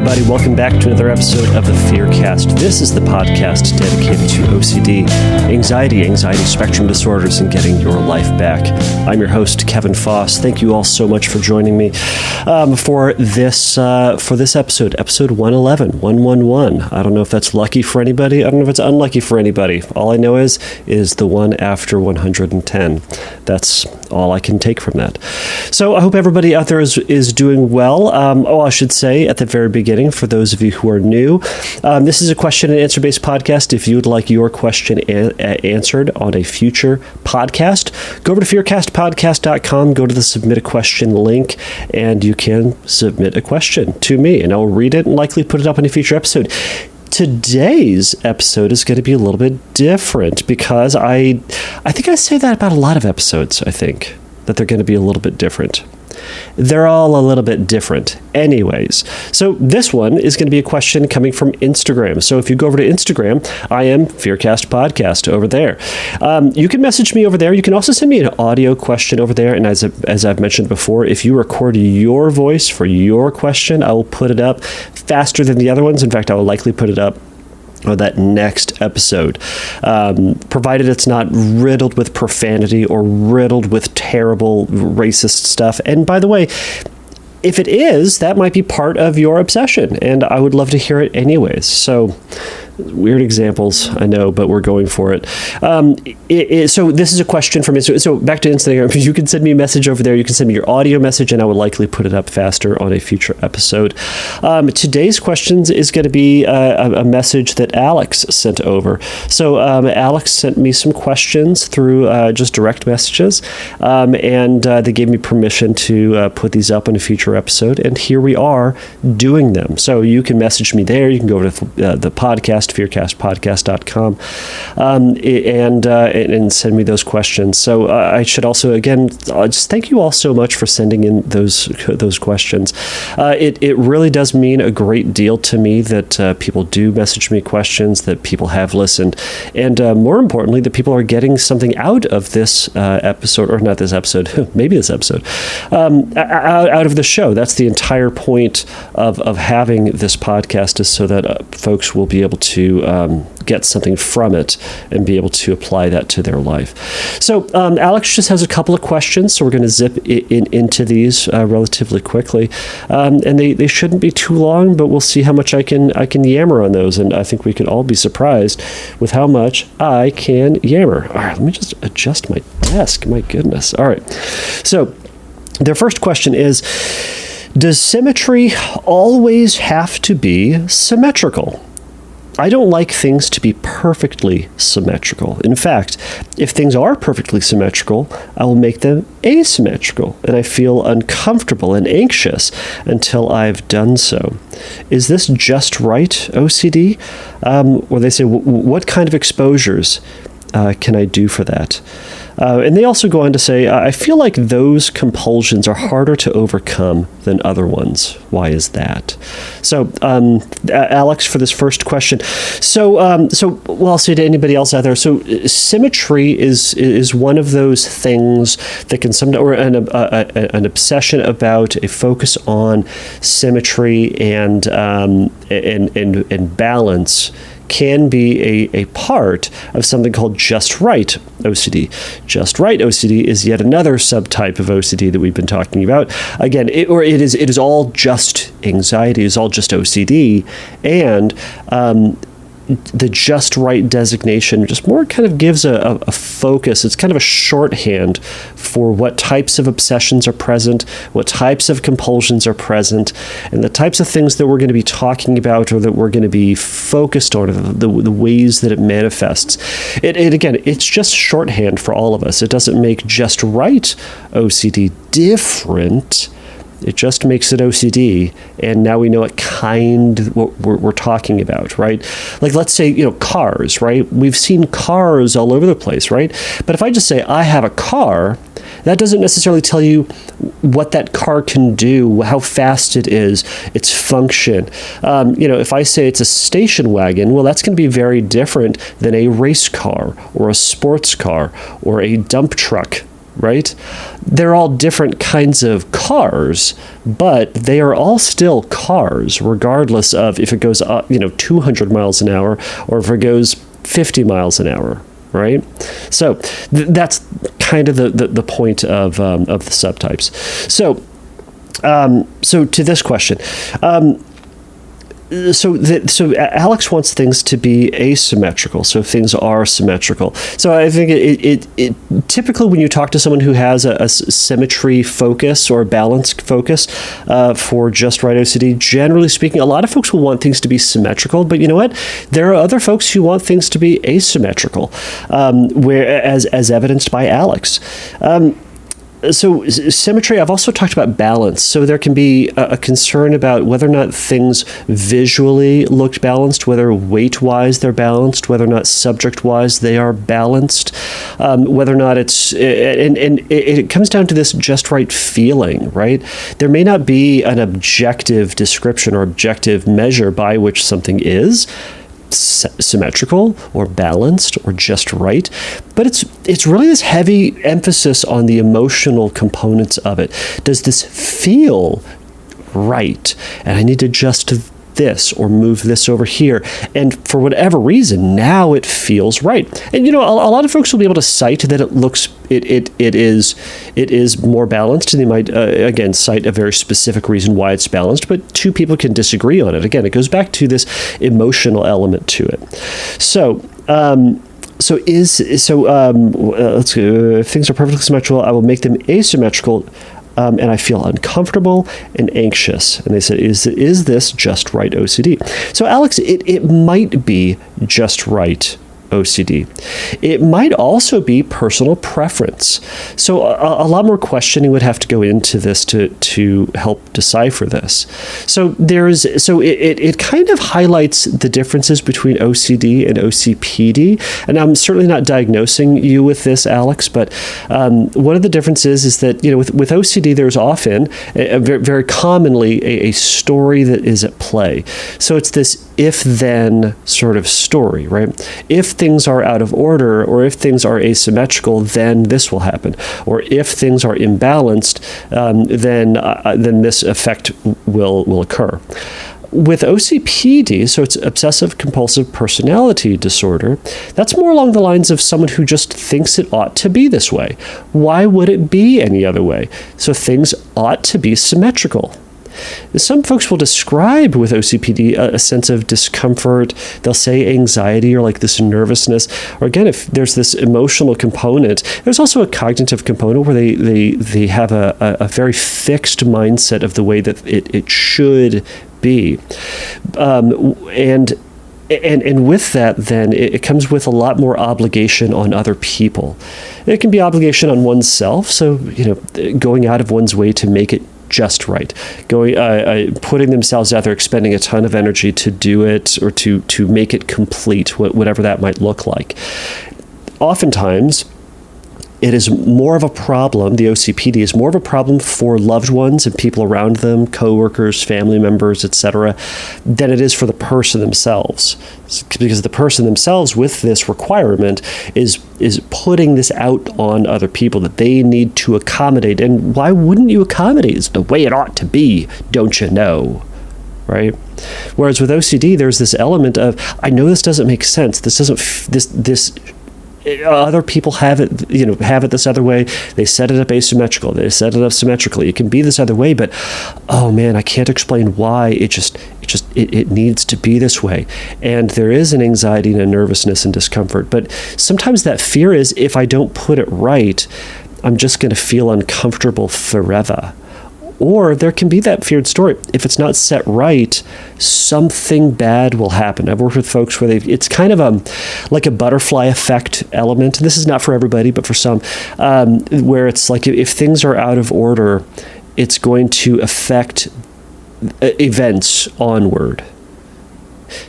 everybody. Welcome back to another episode of the Fearcast. This is the podcast dedicated to OCD, anxiety spectrum disorders, and getting your life back. I'm your host, Kevin Foss. Thank you all so much for joining me for this episode 111, 111. I don't know if that's lucky for anybody. I don't know if it's unlucky for anybody. All I know is the one after 110. That's all I can take from that. So I hope everybody out there is doing well. I should say at the very beginning, for those of you who are new, this is a question and answer based podcast. If you would like your question answered on a future podcast, go over to fearcastpodcast.com, go to the submit a question link, and you can submit a question to me, and I'll read it and likely put it up in a future episode. Today's episode is going to be a little bit different because I think I say that about a lot of episodes, I think, that they're going to be a little bit different. They're all a little bit different anyways. So this one is going to be a question coming from Instagram. So if you go over to Instagram, I am Fearcast Podcast over there. You can message me over there. You can also send me an audio question over there. And as I've mentioned before, if you record your voice for your question, I will put it up faster than the other ones. In fact, I will likely put it up that next episode, provided it's not riddled with profanity or riddled with terrible racist stuff. And by the way, if it is, that might be part of your obsession, and I would love to hear it anyways. So, weird examples, I know, but we're going for it. So this is a question from Instagram. So back to Instagram. You can send me a message over there. You can send me your audio message, and I will likely put it up faster on a future episode. Today's questions is going to be a message that Alex sent over. So Alex sent me some questions through just direct messages, and they gave me permission to put these up in a future episode, and here we are doing them. So you can message me there. You can go over to the podcast, fearcastpodcast.com, and send me those questions. So I should also, again, just thank you all so much for sending in those questions. It really does mean a great deal to me that people do message me questions, that people have listened, and more importantly, that people are getting something out of this episode, or not this episode, maybe this episode, out of the show. That's the entire point of having this podcast, is so that folks will be able to get something from it and be able to apply that to their life. So Alex just has a couple of questions, so we're going to zip into these relatively quickly, and they shouldn't be too long, but we'll see how much I can yammer on those, and I think we can all be surprised with how much I can yammer. All right, let me just adjust my desk. My goodness. All right. So their first question is, does symmetry always have to be symmetrical? I don't like things to be perfectly symmetrical. In fact, if things are perfectly symmetrical, I will make them asymmetrical, and I feel uncomfortable and anxious until I've done so. Is this just right OCD? Or they say, what kind of exposures can I do for that? And they also go on to say, I feel like those compulsions are harder to overcome than other ones. Why is that? So, Alex, for this first question. So I'll say to anybody else out there, so symmetry is one of those things that can sometimes, or an obsession about a focus on symmetry and balance can be a part of something called Just-Right OCD. Just-Right OCD is yet another subtype of OCD that we've been talking about. Again, it is all just anxiety, it is all just OCD, and the Just-Right designation just more kind of gives a focus. It's kind of a shorthand for what types of obsessions are present, what types of compulsions are present, and the types of things that we're going to be talking about, or that we're going to be focused on, the ways that it manifests. Again, it's just shorthand for all of us. It doesn't make Just-Right OCD different. It just makes it OCD, and now we know what we're talking about, right? Like, let's say, cars, right? We've seen cars all over the place, right? But if I just say, I have a car, that doesn't necessarily tell you what that car can do, how fast it is, its function. If I say it's a station wagon, well, that's going to be very different than a race car or a sports car or a dump truck. right? They're all different kinds of cars, but they are all still cars, regardless of if it goes up, 200 miles an hour or if it goes 50 miles an hour, right? So that's kind of the point of the subtypes. So to this question. So Alex wants things to be asymmetrical, so things are symmetrical. So I think it typically when you talk to someone who has a symmetry focus or balance focus for Just-Right OCD, generally speaking, a lot of folks will want things to be symmetrical, but you know what? There are other folks who want things to be asymmetrical, as evidenced by Alex. So symmetry, I've also talked about balance. So there can be a concern about whether or not things visually looked balanced, whether weight-wise they're balanced, whether or not subject-wise they are balanced, whether or not it's, and it comes down to this just right feeling, right? There may not be an objective description or objective measure by which something is symmetrical or balanced or just right, but it's really this heavy emphasis on the emotional components of it. Does this feel right? And I need to adjust to this or move this over here, and for whatever reason now it feels right. And a lot of folks will be able to cite that it is more balanced, and they might again cite a very specific reason why it's balanced, but two people can disagree on it. Again, it goes back to this emotional element to it. So let's go. If things are perfectly symmetrical, I will make them asymmetrical, and I feel uncomfortable and anxious. And they said, is this just right OCD? So Alex, it might be just right OCD. It might also be personal preference. So a lot more questioning would have to go into this to help decipher this. So it kind of highlights the differences between OCD and OCPD. And I'm certainly not diagnosing you with this, Alex, but one of the differences is that with OCD there's often very commonly a story that is at play. So it's this if-then sort of story, right? If things are out of order, or if things are asymmetrical, then this will happen. Or if things are imbalanced, then this effect will occur. With OCPD, so it's obsessive compulsive personality disorder, that's more along the lines of someone who just thinks it ought to be this way. Why would it be any other way? So things ought to be symmetrical. Some folks will describe with OCPD a sense of discomfort. They'll say anxiety or like this nervousness. Or again, if there's this emotional component, there's also a cognitive component where they have a very fixed mindset of the way that it should be. And with that, then, it comes with a lot more obligation on other people. It can be obligation on oneself, so, going out of one's way to make it just right, putting themselves out there, expending a ton of energy to do it or to make it complete, whatever that might look like. Oftentimes, it is more of a problem, the OCPD is more of a problem for loved ones and people around them, coworkers, family members, etc., than it is for the person themselves. Because the person themselves with this requirement is putting this out on other people that they need to accommodate. And why wouldn't you accommodate? It's the way it ought to be, don't you know? Right? Whereas with OCD, there's this element of, I know this doesn't make sense. This other people have it this other way. They set it up asymmetrical. They set it up symmetrically. It can be this other way, but oh man, I can't explain why. It needs to be this way. And there is an anxiety and a nervousness and discomfort. But sometimes that fear is, if I don't put it right, I'm just going to feel uncomfortable forever. Or there can be that feared story. If it's not set right, something bad will happen. I've worked with folks where it's kind of like a butterfly effect element. And this is not for everybody, but for some, where it's like if things are out of order, it's going to affect events onward.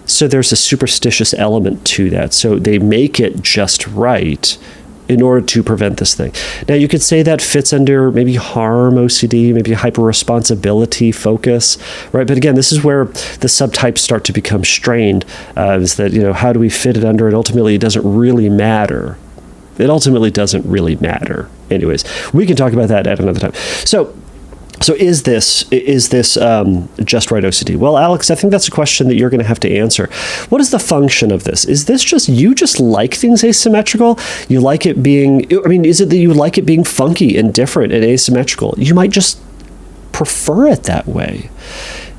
So there's a superstitious element to that. So they make it just right in order to prevent this thing. Now, you could say that fits under maybe harm OCD, maybe hyper-responsibility focus, right? But again, this is where the subtypes start to become strained, is that, how do we fit it under? And ultimately, it doesn't really matter, It ultimately doesn't really matter. Anyways, we can talk about that at another time. So is this just-right OCD? Well, Alex, I think that's a question that you're going to have to answer. What is the function of this? Is this just you just like things asymmetrical? You like it being, is it that you like it being funky and different and asymmetrical? You might just prefer it that way.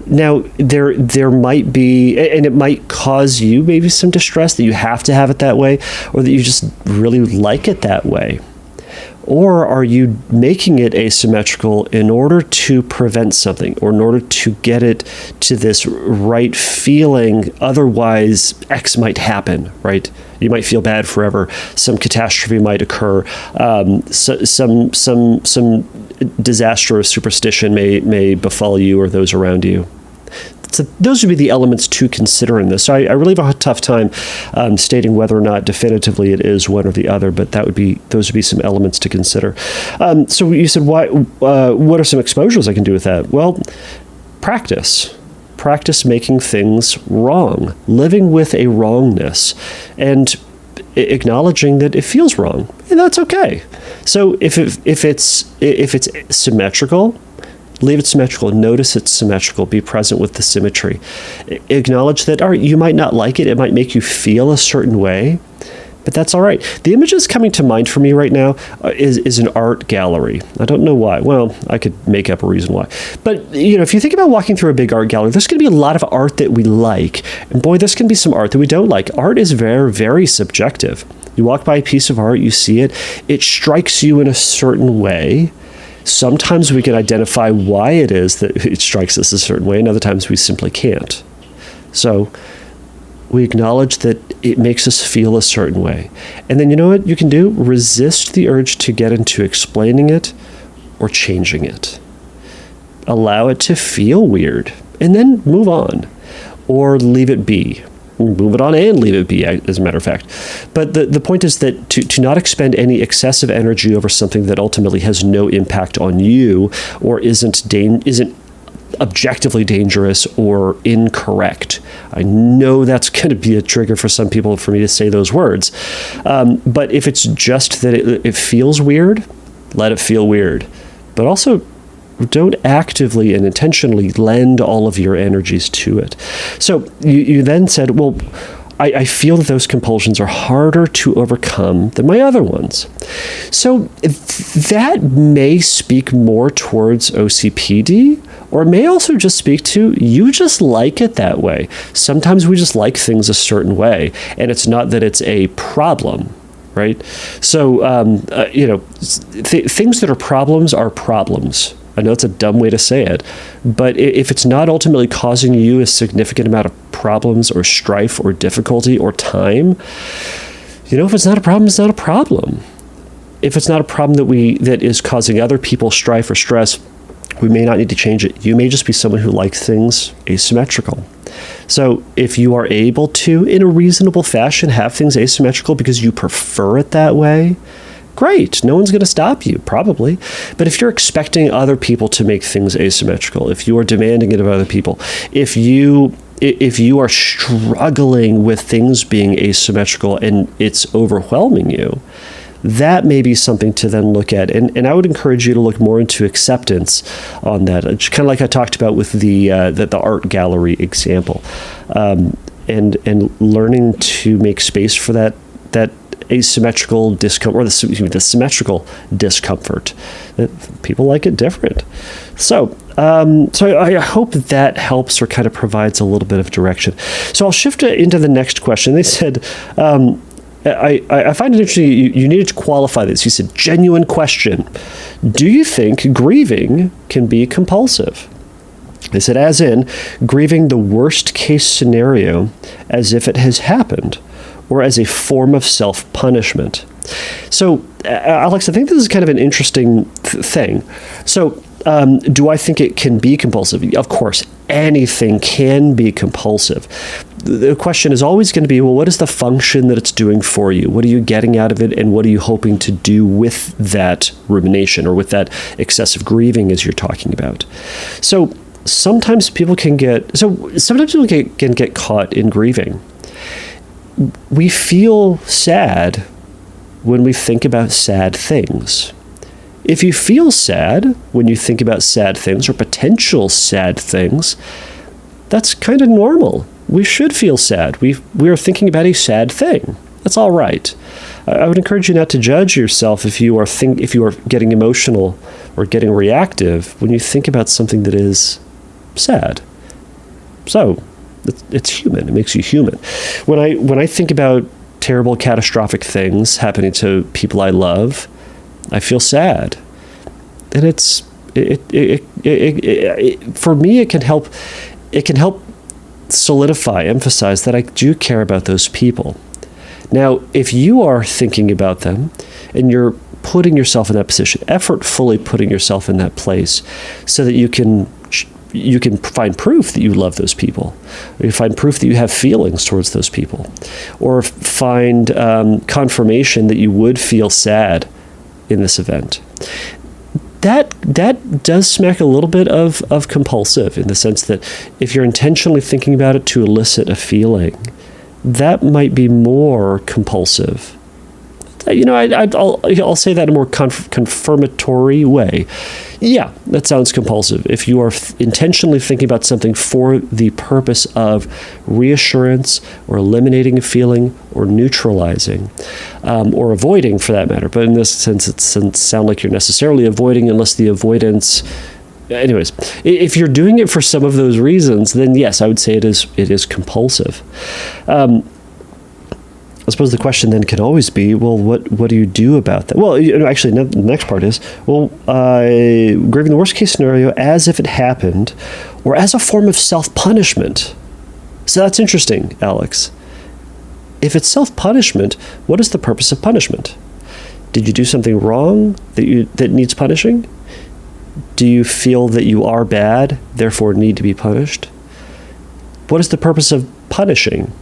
Now, there might be, and it might cause you maybe some distress that you have to have it that way, or that you just really like it that way. Or are you making it asymmetrical in order to prevent something, or in order to get it to this right feeling? Otherwise, X might happen, right? You might feel bad forever. Some catastrophe might occur. Some disaster or superstition may befall you or those around you. So those would be the elements to consider in this. So I really have a tough time stating whether or not definitively it is one or the other, but those would be some elements to consider. So you said, what are some exposures I can do with that? Well, practice making things wrong, living with a wrongness, and acknowledging that it feels wrong, and that's okay. So if it's symmetrical, leave it symmetrical. Notice it's symmetrical. Be present with the symmetry. Acknowledge that, all right, you might not like it. It might make you feel a certain way, but that's all right. The images coming to mind for me right now is an art gallery. I don't know why. Well, I could make up a reason why. But, if you think about walking through a big art gallery, there's going to be a lot of art that we like. And boy, there's going to be some art that we don't like. Art is very, very subjective. You walk by a piece of art, you see it, it strikes you in a certain way. Sometimes we can identify why it is that it strikes us a certain way, and other times we simply can't. So we acknowledge that it makes us feel a certain way. And then you know what you can do? Resist the urge to get into explaining it or changing it. Allow it to feel weird, and then move on. Or leave it be. Move it on and leave it be, as a matter of fact. But the point is that to not expend any excessive energy over something that ultimately has no impact on you, or isn't objectively dangerous or incorrect. I know that's going to be a trigger for some people for me to say those words. But if it's just that it feels weird, let it feel weird. But also, don't actively and intentionally lend all of your energies to it. So you then said, well, I feel that those compulsions are harder to overcome than my other ones. So that may speak more towards OCPD, or it may also just speak to you just like it that way. Sometimes we just like things a certain way, and it's not that it's a problem. Right? So, things that are problems. I know it's a dumb way to say it, but if it's not ultimately causing you a significant amount of problems or strife or difficulty or time, if it's not a problem, it's not a problem. If it's not a problem that is causing other people strife or stress, we may not need to change it. You may just be someone who likes things asymmetrical. So if you are able to, in a reasonable fashion, have things asymmetrical because you prefer it that way, great. No one's going to stop you, probably. But if you're expecting other people to make things asymmetrical, if you are demanding it of other people, if you are struggling with things being asymmetrical and it's overwhelming you, that may be something to then look at. And I would encourage you to look more into acceptance on that. It's kind of like I talked about with the art gallery example, and learning to make space for that asymmetrical discomfort, or the symmetrical discomfort. People like it different. So I hope that helps or kind of provides a little bit of direction. So I'll shift into the next question. They said, I find it interesting, you needed to qualify this. You said, genuine question. Do you think grieving can be compulsive? They said, as in, grieving the worst case scenario as if it has happened, or as a form of self-punishment. So, Alex, I think this is kind of an interesting thing. So, do I think it can be compulsive? Of course, anything can be compulsive. The question is always going to be, well, what is the function that it's doing for you? What are you getting out of it, and what are you hoping to do with that rumination or with that excessive grieving as you're talking about? So, sometimes people can get caught in grieving. We feel sad when we think about sad things. If you feel sad when you think about sad things or potential sad things, that's kind of normal. We should feel sad. We are thinking about a sad thing. That's all right. I would encourage you not to judge yourself if you are getting emotional or getting reactive when you think about something that is sad. So, it's human. It makes you human. When I think about terrible, catastrophic things happening to people I love, I feel sad, and for me it can help solidify, emphasize that I do care about those people. Now, if you are thinking about them and you're putting yourself in that position, effortfully putting yourself in that place, so that you can find proof that you love those people, or you find proof that you have feelings towards those people, or find confirmation that you would feel sad in this event. That does smack a little bit of compulsive, in the sense that if you're intentionally thinking about it to elicit a feeling, that might be more compulsive. I'll say that in a more confirmatory way. Yeah, that sounds compulsive. If you are intentionally thinking about something for the purpose of reassurance or eliminating a feeling or neutralizing, or avoiding for that matter. But in this sense, it doesn't sound like you're necessarily avoiding, unless the avoidance... Anyways, if you're doing it for some of those reasons, then yes, I would say it is compulsive. I suppose the question then can always be, well, what do you do about that? Well, actually, the next part is, grieving the worst case scenario as if it happened, or as a form of self-punishment. So that's interesting, Alex. If it's self-punishment, what is the purpose of punishment? Did you do something wrong that needs punishing? Do you feel that you are bad, therefore need to be punished? What is the purpose of punishing?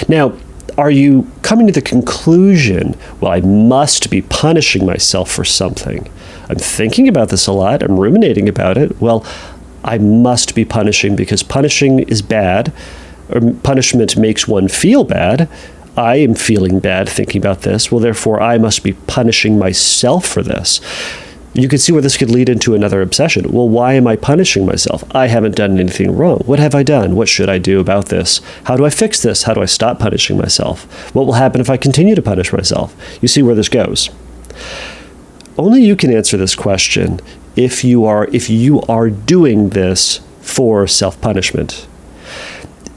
Now, are you coming to the conclusion, well, I must be punishing myself for something? I'm thinking about this a lot. I'm ruminating about it. Well, I must be punishing because punishing is bad, or punishment makes one feel bad. I am feeling bad thinking about this. Well, therefore, I must be punishing myself for this. You could see where this could lead into another obsession. Well, why am I punishing myself? I haven't done anything wrong. What have I done? What should I do about this? How do I fix this? How do I stop punishing myself? What will happen if I continue to punish myself? You see where this goes. Only you can answer this question if you are doing this for self-punishment.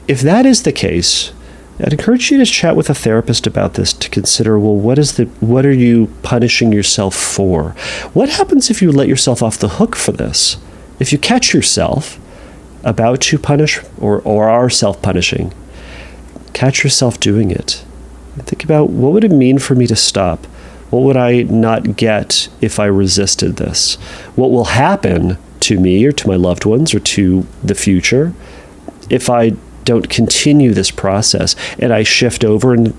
If that is the case, I'd encourage you to chat with a therapist about this, to consider, well, what are you punishing yourself for? What happens if you let yourself off the hook for this? If you catch yourself about to punish or are self-punishing, catch yourself doing it. Think about, what would it mean for me to stop? What would I not get if I resisted this? What will happen to me or to my loved ones or to the future if I don't continue this process and I shift over and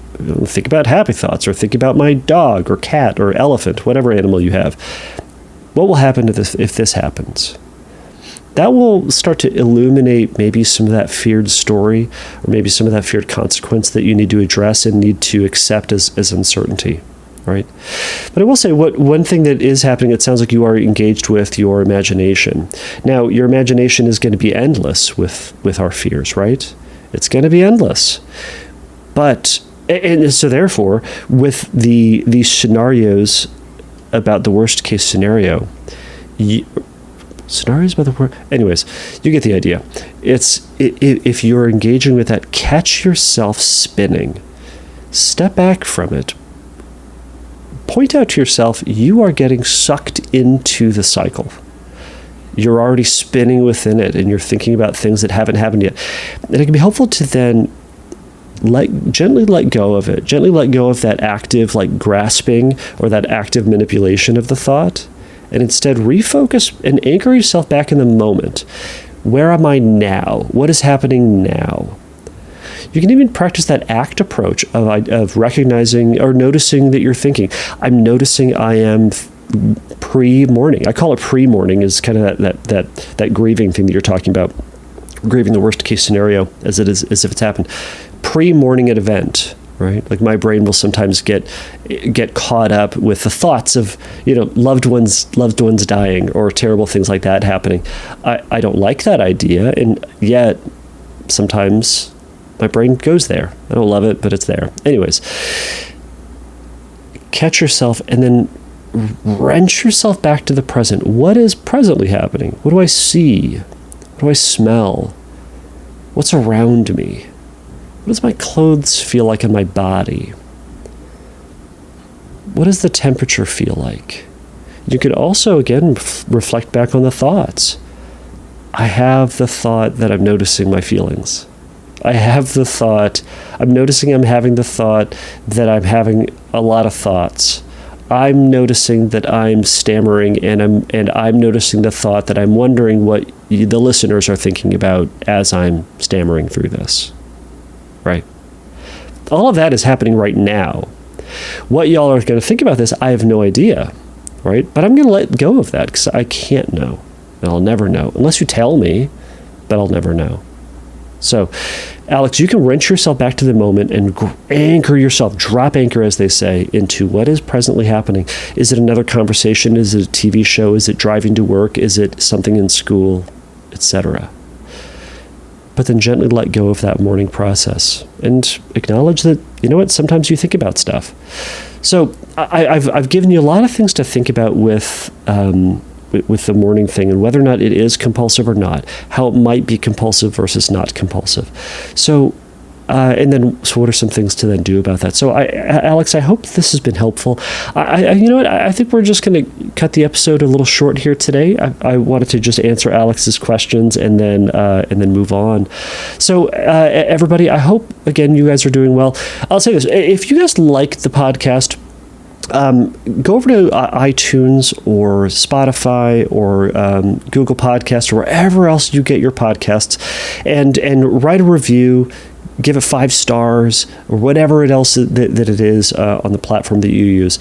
think about happy thoughts, or think about my dog or cat or elephant, whatever animal you have? What will happen to this if this happens? That will start to illuminate maybe some of that feared story, or maybe some of that feared consequence that you need to address and need to accept as uncertainty, right? But I will say, one thing that is happening, it sounds like you are engaged with your imagination. Now, your imagination is going to be endless with our fears, right? It's going to be endless. But, and so therefore, with these scenarios about the worst case scenario, scenarios about the worst, anyways, you get the idea. If you're engaging with that, catch yourself spinning. Step back from it. Point out to yourself, you are getting sucked into the cycle. You're already spinning within it, and you're thinking about things that haven't happened yet. And it can be helpful to then gently let go of it. Gently let go of that active grasping or that active manipulation of the thought, and instead refocus and anchor yourself back in the moment. Where am I now? What is happening now? You can even practice that ACT approach of recognizing or noticing that you're thinking. I'm noticing I am pre-mourning. I call it pre-mourning, is kind of that grieving thing that you're talking about. Grieving the worst case scenario as if it's happened. Pre-mourning an event, right? Like my brain will sometimes get caught up with the thoughts of, loved ones dying or terrible things like that happening. I don't like that idea, and yet sometimes my brain goes there. I don't love it, but it's there. Anyways, catch yourself and then wrench yourself back to the present. What is presently happening? What do I see? What do I smell? What's around me? What does my clothes feel like in my body? What does the temperature feel like? You could also, again, reflect back on the thoughts. I have the thought that I'm noticing my feelings. I have the thought, I'm noticing I'm having the thought that I'm having a lot of thoughts. I'm noticing that I'm stammering, and I'm noticing the thought that I'm wondering what the listeners are thinking about as I'm stammering through this. Right? All of that is happening right now. What y'all are going to think about this, I have no idea. Right? But I'm going to let go of that because I can't know. And I'll never know. Unless you tell me, but I'll never know. So, Alex, you can wrench yourself back to the moment and anchor yourself, drop anchor, as they say, into what is presently happening. Is it another conversation? Is it a TV show? Is it driving to work? Is it something in school, etc.? But then gently let go of that morning process and acknowledge that, sometimes you think about stuff. So I've given you a lot of things to think about with the morning thing, and whether or not it is compulsive or not, how it might be compulsive versus not compulsive. So what are some things to then do about that? So Alex, I hope this has been helpful. I think we're just going to cut the episode a little short here today. I wanted to just answer Alex's questions and then move on. So everybody, I hope, again, you guys are doing well. I'll say this. If you guys like the podcast, go over to iTunes or Spotify or Google Podcasts or wherever else you get your podcasts, and write a review. Give it 5 stars or whatever else that it is on the platform that you use.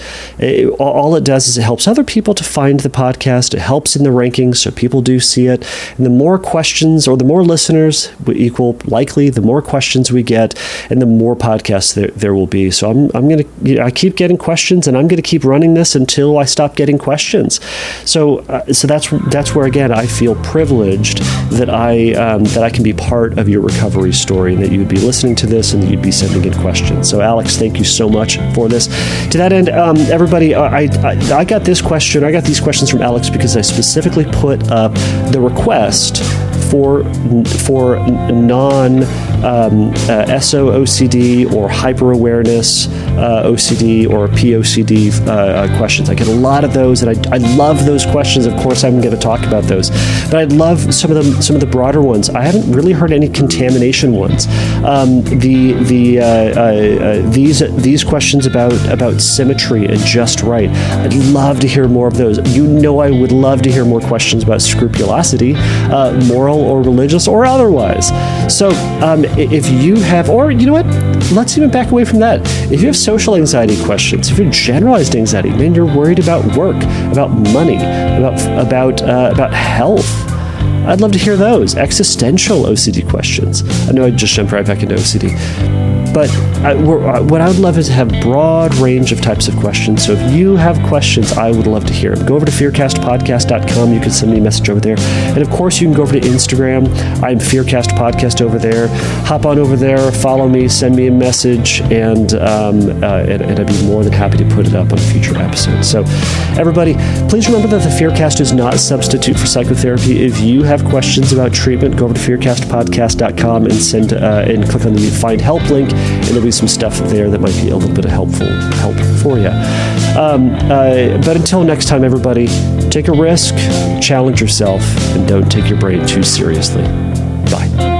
All it does is it helps other people to find the podcast. It helps in the rankings, so people do see it. And the more questions or the more listeners equal likely the more questions we get, and the more podcasts there will be. So I keep getting questions, and I'm going to keep running this until I stop getting questions. So that's where, again, I feel privileged that I can be part of your recovery story, and that you would be listening to this and that you'd be sending in questions. So Alex, thank you so much for this. To that end, everybody, I got this question. I got these questions from Alex because I specifically put up the request for non SO OCD or hyper-awareness OCD or POCD questions. I get a lot of those, and I love those questions. Of course, I'm going to talk about those, but I love some of the broader ones. I haven't really heard any contamination ones. These questions about symmetry and Just-Right. I'd love to hear more of those. I would love to hear more questions about scrupulosity, moral or religious or otherwise. So if you have, or you know what, let's even back away from that. If you have social anxiety questions, if you're generalized anxiety, man, you're worried about work, about money, about health, I'd love to hear those. Existential OCD questions. I know I just jumped right back into OCD. But what I would love is to have a broad range of types of questions. So if you have questions, I would love to hear them. Go over to fearcastpodcast.com. You can send me a message over there. And of course, you can go over to Instagram. I'm Fearcast Podcast over there. Hop on over there, follow me, send me a message, and I'd be more than happy to put it up on a future episode. So everybody, please remember that the Fearcast is not a substitute for psychotherapy. If you have questions about treatment, go over to fearcastpodcast.com and click on the Find Help link. And there'll be some stuff there that might be a little bit of help for you. But until next time, everybody, take a risk, challenge yourself, and don't take your brain too seriously. Bye.